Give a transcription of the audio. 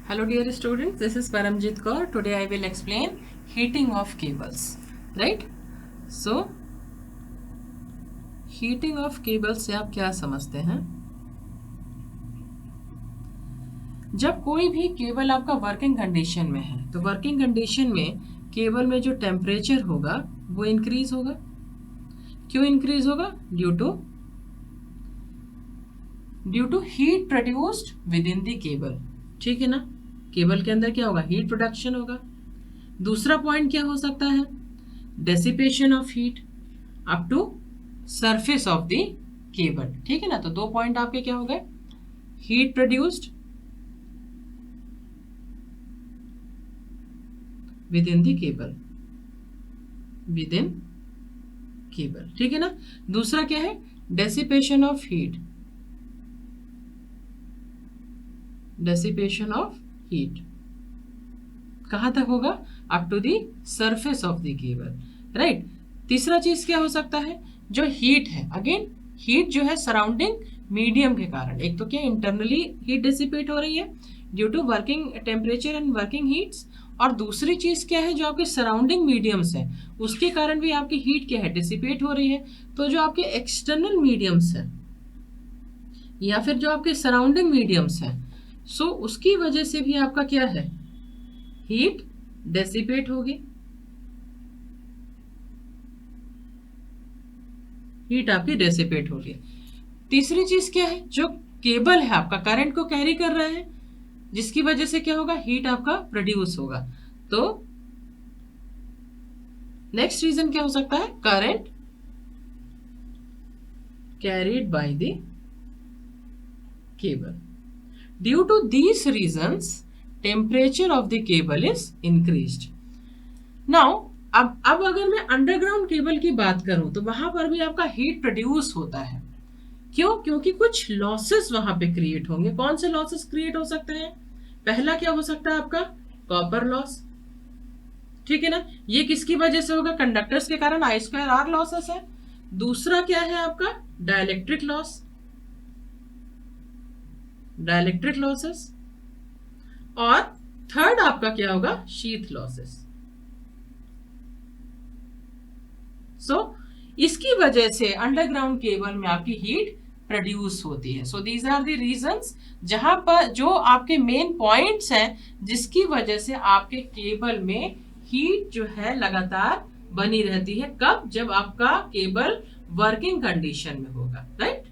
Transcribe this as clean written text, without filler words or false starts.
Hello dear students, this is Paramjit Kaur. Today I will explain heating of cables, right? So, heating of cables से आप क्या समझते हैं? जब कोई भी केबल आपका वर्किंग कंडीशन में है तो वर्किंग कंडीशन में केबल में जो टेम्परेचर होगा वो इंक्रीज होगा. क्यों इंक्रीज होगा? Due to heat produced within the cable. ठीक है ना? केबल के अंदर क्या होगा? हीट प्रोडक्शन होगा. दूसरा पॉइंट क्या हो सकता है? Dissipation of heat up to surface of the cable. ठीक है ना? तो दो पॉइंट आपके क्या हो गए? Heat produced within the cable, within cable. ठीक है ना? दूसरा क्या है? Dissipation of heat, dissipation of heat कहां तक होगा? Up to the surface of the cable, right. तीसरा चीज क्या हो सकता है? जो हीट है, अगेन हीट जो है सराउंडिंग मीडियम के कारण. एक तो क्या इंटरनली हीट डिसिपेट हो रही है due to working temperature and working heats, और दूसरी चीज क्या है? जो आपके सराउंडिंग मीडियम्स है उसके कारण भी आपकी हीट क्या है? डिसिपेट हो रही है. तो जो आपके एक्सटर्नल मीडियम्स है या फिर जो आपके सराउंडिंग मीडियम्स है, सो उसकी वजह से भी आपका क्या है? हीट डेसिपेट होगी, हीट आपकी डेसिपेट होगी. तीसरी चीज क्या है? जो केबल है आपका करंट को कैरी कर रहा है, जिसकी वजह से क्या होगा? हीट आपका प्रोड्यूस होगा. तो नेक्स्ट रीजन क्या हो सकता है? Current carried by the cable. Due to these reasons temperature of the cable is increased. Now अब अगर मैं अंडरग्राउंड केबल की बात करूं तो वहां पर भी आपका हीट प्रोड्यूस होता है. क्यों? क्योंकि कुछ लॉसेस वहां पे क्रिएट होंगे. कौन से लॉसेस क्रिएट हो सकते हैं? पहला क्या हो सकता है आपका? Copper loss. ठीक है ना? ये किसकी वजह से होगा? कंडक्टर्स के कारण I2R लॉसेस है. दूसरा क्या है आपका? Dielectric loss, dielectric losses. और थर्ड आपका क्या होगा? Sheath losses. सो इसकी वजह से अंडरग्राउंड केबल में आपकी हीट प्रोड्यूस होती है. So these are the reasons जहां पर जो आपके मेन पॉइंट्स हैं जिसकी वजह से आपके केबल में हीट जो है लगातार बनी रहती है. कब? जब आपका केबल वर्किंग कंडीशन में होगा, राइट.